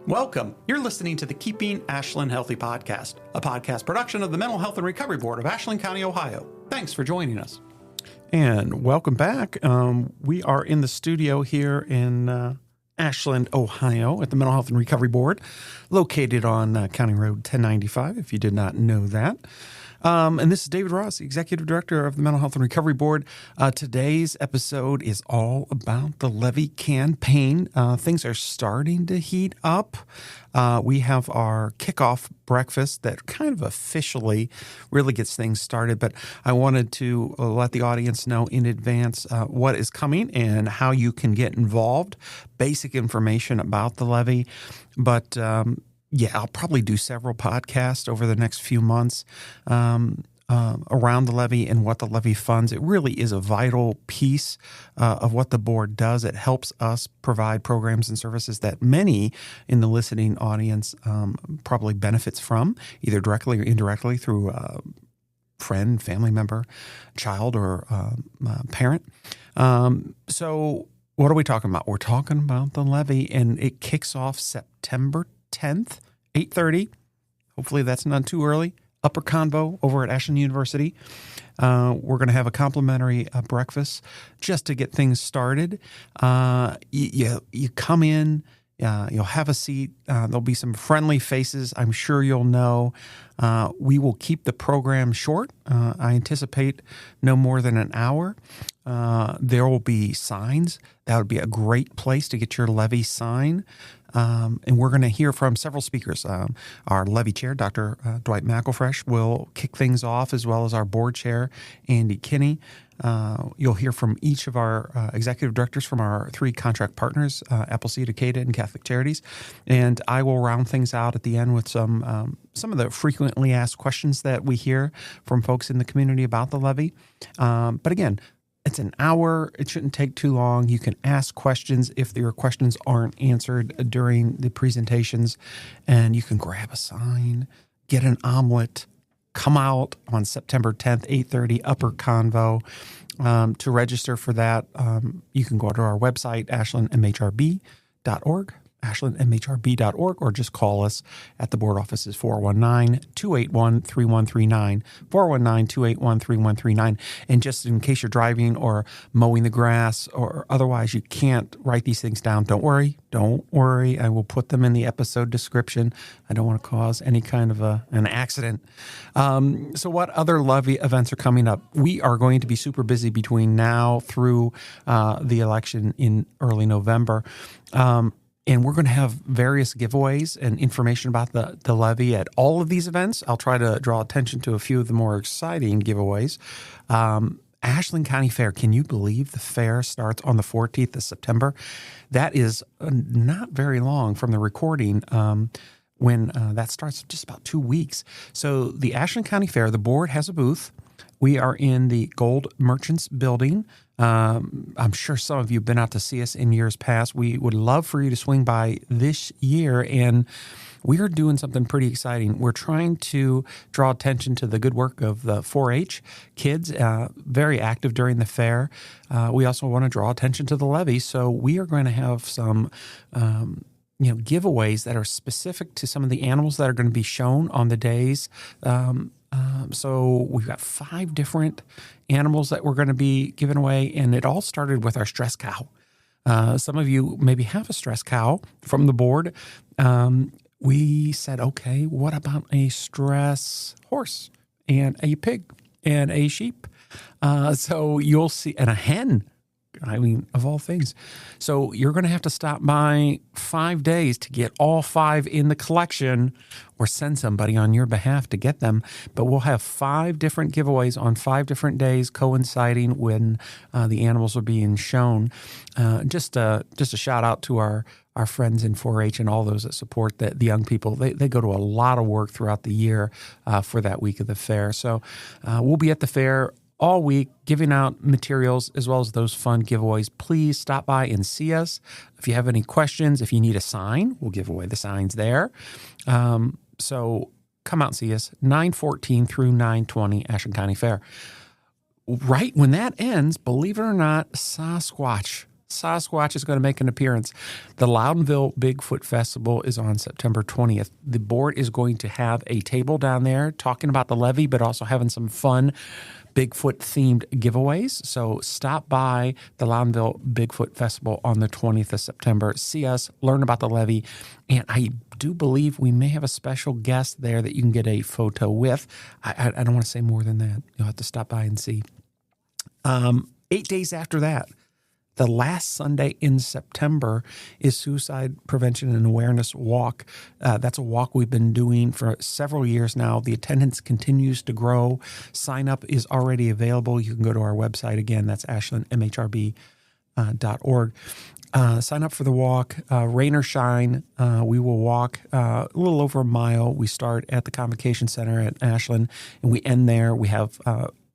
Welcome. You're listening to the Keeping Ashland Healthy podcast, a podcast production of the Mental Health and Recovery Board of Ashland County, Ohio. Thanks for joining us. And welcome back. We are in the studio here in Ashland, Ohio at the Mental Health and Recovery Board, located on County Road 1095, if you did not know that. And this is David Ross, the Executive Director of the Mental Health and Recovery Board. Today's episode is all about the Levy campaign. Things are starting to heat up. We have our kickoff breakfast that kind of officially really gets things started. But I wanted to let the audience know in advance what is coming and how you can get involved, basic information about the Levy. But I'll probably do several podcasts over the next few months around the Levy and what the Levy funds. It really is a vital piece of what the board does. It helps us provide programs and services that many in the listening audience probably benefits from, either directly or indirectly through a friend, family member, child, or parent. So what are we talking about? We're talking about the Levy, and it kicks off September 10th, 8:30. Hopefully that's not too early. Upper Convo over at Ashland University. We're going to have a complimentary breakfast just to get things started. You come in, you'll have a seat. There'll be some friendly faces I'm sure you'll know. We will keep the program short. I anticipate no more than an hour. There will be signs. That would be a great place to get your Levy sign. And we're going to hear from several speakers. Our Levy chair, Dr. Dwight McElfresh, will kick things off, as well as our board chair, Andy Kinney. You'll hear from each of our executive directors from our three contract partners, Appleseed, Acada, and Catholic Charities. And I will round things out at the end with some of the frequently asked questions that we hear from folks in the community about the Levy. But again, it's an hour. It shouldn't take too long. You can ask questions if your questions aren't answered during the presentations, and you can grab a sign, get an omelet, come out on September 10th, 8:30, Upper Convo. To register for that, you can go to our website, ashlandmhrb.org, ashlandmhrb.org, or just call us at the board offices, 419-281-3139, 419-281-3139. And just in case you're driving or mowing the grass or otherwise you can't write these things down, don't worry. I will put them in the episode description. I don't want to cause any kind of an accident. So what other Levy events are coming up? We are going to be super busy between now through the election in early November. And we're going to have various giveaways and information about the Levy at all of these events. I'll try to draw attention to a few of the more exciting giveaways. Ashland County Fair. Can you believe the fair starts on the 14th of September? That is not very long from the recording when that starts, just about 2 weeks. So the Ashland County Fair, the board has a booth. We are in the Gold Merchants building. I'm sure some of you have been out to see us in years past. We would love for you to swing by this year, and we are doing something pretty exciting. We're trying to draw attention to the good work of the 4-H kids, very active during the fair. We also want to draw attention to the Levy, so we are going to have some giveaways that are specific to some of the animals that are going to be shown on the days. So we've got 5 different animals that we're going to be giving away, and it all started with our stress cow. Some of you maybe have a stress cow from the board. We said, okay, what about a stress horse and a pig and a sheep? So you'll see, and a hen. I mean, of all things. So you're going to have to stop by 5 days to get all 5 in the collection, or send somebody on your behalf to get them. But we'll have 5 different giveaways on 5 different days coinciding when the animals are being shown. Just a shout out to our friends in 4-H and all those that support the young people. They go to a lot of work throughout the year for that week of the fair. So we'll be at the fair all week, giving out materials as well as those fun giveaways. Please stop by and see us. If you have any questions, if you need a sign, we'll give away the signs there. So come out and see us, 9/14 through 9/20, Ashland County Fair. Right when that ends, believe it or not, Sasquatch Sasquatch is going to make an appearance. The Loudonville Bigfoot Festival is on September 20th. The board is going to have a table down there talking about the levee, but also having some fun Bigfoot-themed giveaways. So stop by the Loudonville Bigfoot Festival on the 20th of September. See us, learn about the levee, and I do believe we may have a special guest there that you can get a photo with. I don't want to say more than that. You'll have to stop by and see. 8 days after that, the last Sunday in September is Suicide Prevention and Awareness Walk. That's a walk we've been doing for several years now. The attendance continues to grow. Sign up is already available. You can go to our website again. That's ashlandmhrb.org. Sign up for the walk. Rain or shine, we will walk a little over a mile. We start at the Convocation Center at Ashland, and we end there. We have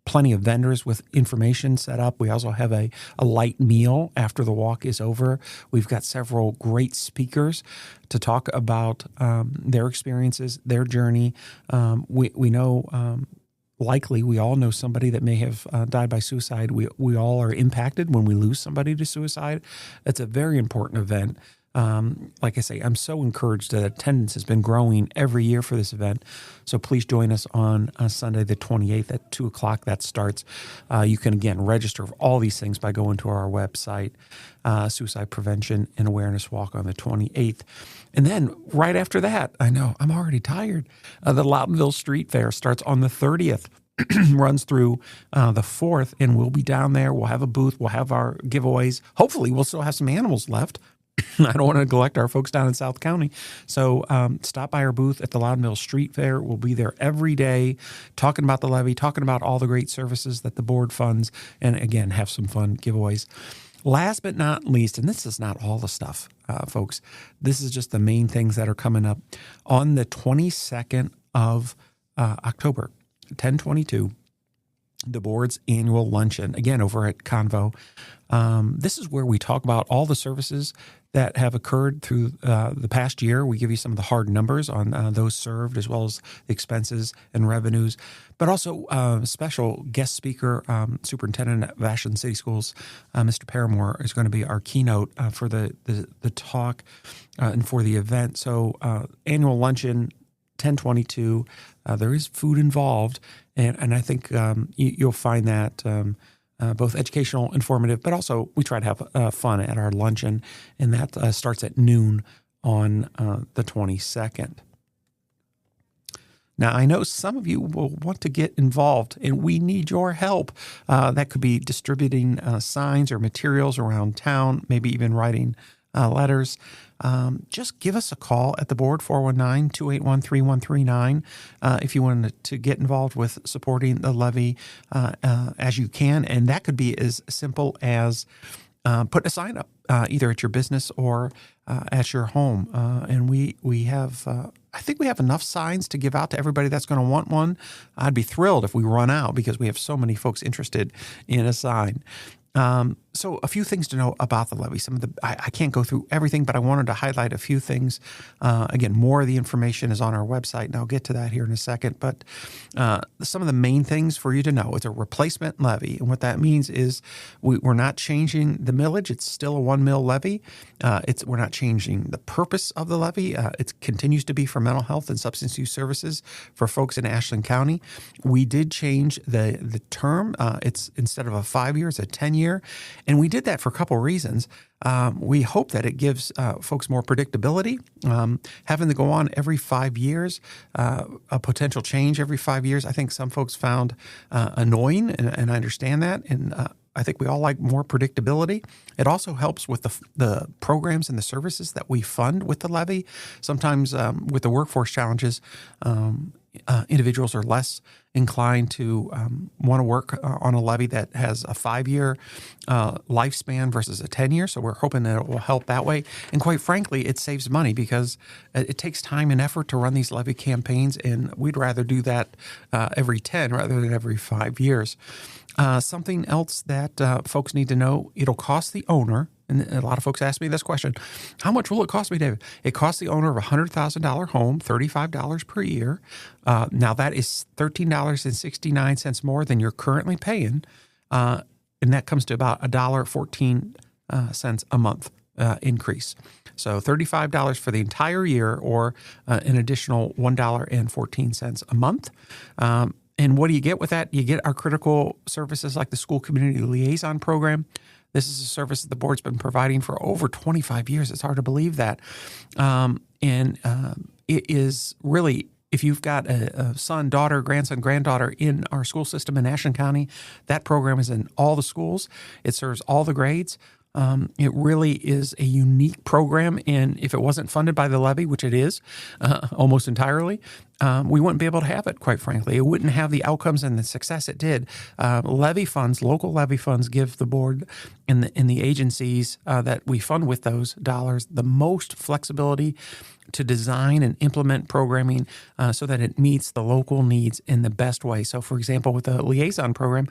plenty of vendors with information set up. We also have a light meal after the walk is over. We've got several great speakers to talk about their experiences, their journey. We know likely we all know somebody that may have died by suicide. We all are impacted when we lose somebody to suicide. It's a very important event. Like I say, I'm so encouraged that attendance has been growing every year for this event. So please join us on Sunday the 28th at 2 o'clock. That starts. You can, again, register for all these things by going to our website, Suicide Prevention and Awareness Walk on the 28th. And then right after that, I know, I'm already tired. The Loudonville Street Fair starts on the 30th. Runs through the 4th, and we'll be down there. We'll have a booth. We'll have our giveaways. Hopefully, we'll still have some animals left. I don't want to neglect our folks down in South County. So stop by our booth at the Loudonville Street Fair. We'll be there every day talking about the levee, talking about all the great services that the board funds, and again, have some fun giveaways. Last but not least, and this is not all the stuff, folks, this is just the main things that are coming up. On the 22nd of October, 10/22, the board's annual luncheon, again, over at Convo. This is where we talk about all the services that have occurred through the past year. We give you some of the hard numbers on those served, as well as the expenses and revenues, but also special guest speaker, Superintendent of Ashland City Schools, Mr. Paramore, is going to be our keynote for the talk and for the event. So annual luncheon, 10/22, there is food involved, and I think you'll find that both educational, informative, but also we try to have fun at our luncheon, and that starts at noon on the 22nd. Now, I know some of you will want to get involved, and we need your help. That could be distributing signs or materials around town, maybe even writing letters. Just give us a call at the board, 419-281-3139, if you wanted to get involved with supporting the levee as you can. And that could be as simple as putting a sign up, either at your business or at your home. And we have, I think we have enough signs to give out to everybody that's going to want one. I'd be thrilled if we run out because we have so many folks interested in a sign. So a few things to know about the levee. I can't go through everything, but I wanted to highlight a few things. Again, more of the information is on our website, and I'll get to that here in a second. But some of the main things for you to know: it's a replacement levee, and what that means is we're not changing the millage. It's still a 1 mil levee. We're not changing the purpose of the levee. It continues to be for mental health and substance use services for folks in Ashland County. We did change the term. It's instead of a 5-year, it's a 10-year. And we did that for a couple of reasons. We hope that it gives folks more predictability. Having to go on every 5 years, a potential change every 5 years, I think some folks found annoying, and I understand that. And I think we all like more predictability. It also helps with the programs and the services that we fund with the levee. Sometimes with the workforce challenges, individuals are less inclined to want to work on a levee that has a 5-year lifespan versus a 10-year. So we're hoping that it will help that way. And quite frankly, it saves money because it takes time and effort to run these levee campaigns, and we'd rather do that every 10 rather than every 5 years. Something else that folks need to know: it'll cost the owner, and a lot of folks ask me this question, how much will it cost me, David? It costs the owner of a $100,000 home $35 per year. Now that is $13.69 more than you're currently paying, and that comes to about $1.14 cents a month increase. So $35 for the entire year, or an additional $1.14 a month. And what do you get with that? You get our critical services like the School Community Liaison Program. This is a service that the board's been providing for over 25 years. It's hard to believe that. It is really, if you've got a son, daughter, grandson, granddaughter in our school system in Ashland County, that program is in all the schools. It serves all the grades. It really is a unique program, and if it wasn't funded by the levy, which it is almost entirely, we wouldn't be able to have it, quite frankly. It wouldn't have the outcomes and the success it did. Levy funds, local levy funds, give the board and the agencies that we fund with those dollars the most flexibility to design and implement programming so that it meets the local needs in the best way. So, for example, with the liaison program,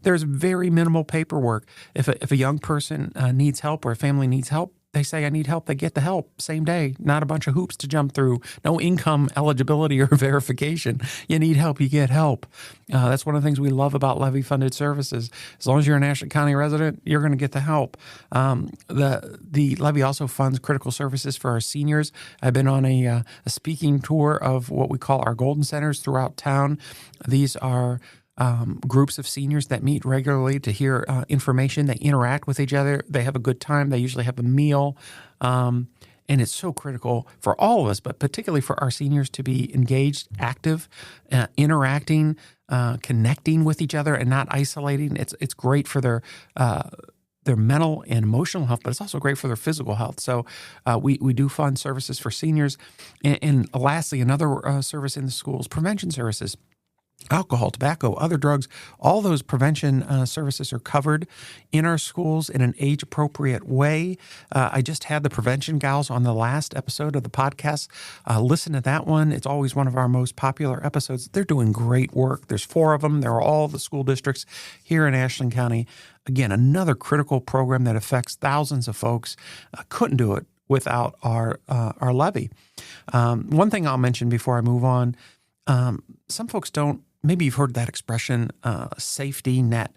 there's very minimal paperwork. If a young person needs help or a family needs help, they say, I need help. They get the help same day, not a bunch of hoops to jump through, no income eligibility or verification. You need help, you get help. That's one of the things we love about levy-funded services. As long as you're an Ashland County resident, you're going to get the help. The levy also funds critical services for our seniors. I've been on a speaking tour of what we call our golden centers throughout town. These are groups of seniors that meet regularly to hear information. They interact with each other. They have a good time. They usually have a meal. And it's so critical for all of us, but particularly for our seniors, to be engaged, active, interacting, connecting with each other and not isolating. It's great for their mental and emotional health, but it's also great for their physical health. So we do fund services for seniors. And lastly, another service in the schools, prevention services. Alcohol, tobacco, other drugs, all those prevention services are covered in our schools in an age-appropriate way. I just had the prevention gals on the last episode of the podcast. Listen to that one. It's always one of our most popular episodes. They're doing great work. There's 4 of them. They're all the school districts here in Ashland County. Again, another critical program that affects thousands of folks. Couldn't do it without our levy. One thing I'll mention before I move on, some folks don't. Maybe you've heard that expression, safety net.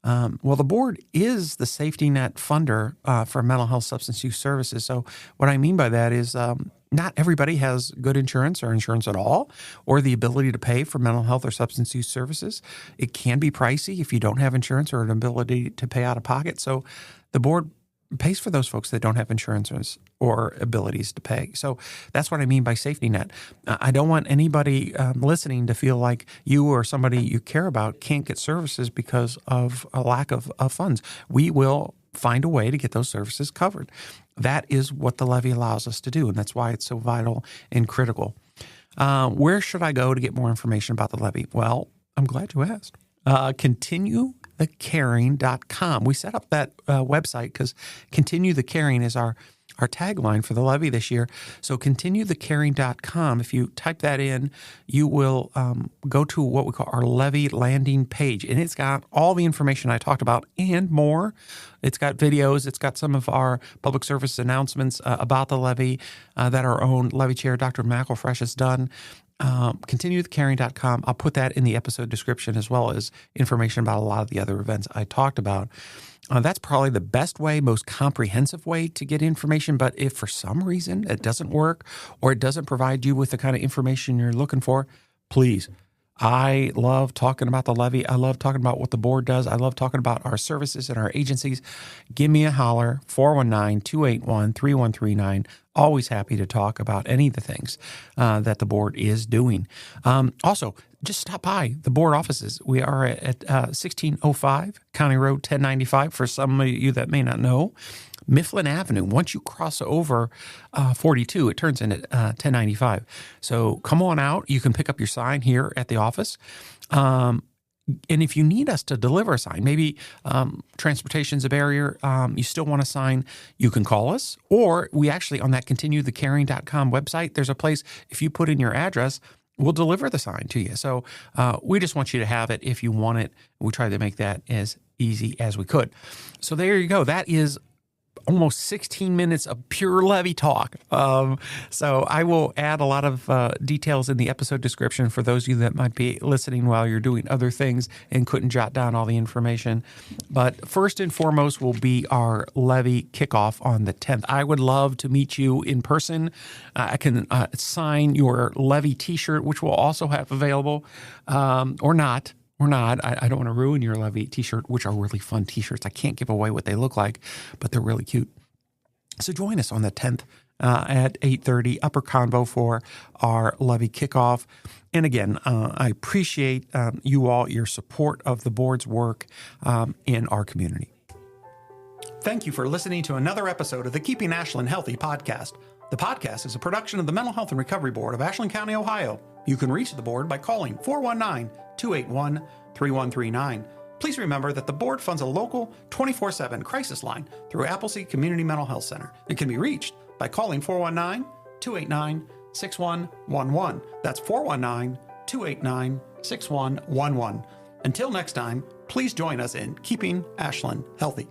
Well, the board is the safety net funder for mental health substance use services. So what I mean by that is not everybody has good insurance or insurance at all, or the ability to pay for mental health or substance use services. It can be pricey if you don't have insurance or an ability to pay out of pocket. So the board pays for those folks that don't have insurance or abilities to pay. So that's what I mean by safety net. I don't want anybody listening to feel like you or somebody you care about can't get services because of a lack of funds. We will find a way to get those services covered. That is what the levy allows us to do, and that's why it's so vital and critical. Where should I go to get more information about the levy? Well, I'm glad you asked. ContinueTheCaring.com. We set up that website because Continue the Caring is our tagline for the levy this year. So ContinueTheCaring.com, if you type that in, you will go to what we call our levy landing page. And it's got all the information I talked about and more. It's got videos. It's got some of our public service announcements about the levy that our own levy chair, Dr. McElfresh, has done. ContinueTheCaring.com. I'll put that in the episode description, as well as information about a lot of the other events I talked about. That's probably the best way, most comprehensive way to get information. But if for some reason it doesn't work or it doesn't provide you with the kind of information you're looking for, please. I love talking about the levy. I love talking about what the board does. I love talking about our services and our agencies. Give me a holler, 419-281-3139. Always happy to talk about any of the things that the board is doing. Also, just stop by the board offices. We are at 1605 County Road 1095, for some of you that may not know. Mifflin Avenue. Once you cross over 42, it turns into 1095. So come on out. You can pick up your sign here at the office. And if you need us to deliver a sign, maybe transportation's a barrier, you still want a sign, you can call us. Or we actually, on that ContinueTheCaring.com website, there's a place, if you put in your address, we'll deliver the sign to you. So we just want you to have it if you want it. We try to make that as easy as we could. So there you go. That is almost 16 minutes of pure Levy talk. So I will add a lot of details in the episode description for those of you that might be listening while you're doing other things and couldn't jot down all the information. But first and foremost will be our Levy kickoff on the 10th. I would love to meet you in person. I can sign your Levy t-shirt, which we'll also have available, or not. I don't want to ruin your Levy t-shirt, which are really fun t-shirts. I can't give away what they look like, but they're really cute. So join us on the 10th at 8:30 Upper Convo for our Levy kickoff. And again, I appreciate you all, your support of the board's work in our community. Thank you for listening to another episode of the Keeping Ashland Healthy podcast. The podcast is a production of the Mental Health and Recovery Board of Ashland County, Ohio. You can reach the board by calling 419-281-3139. Please remember that the board funds a local 24/7 crisis line through Appleseed Community Mental Health Center. It can be reached by calling 419-289-6111. That's 419-289-6111. Until next time, please join us in Keeping Ashland Healthy.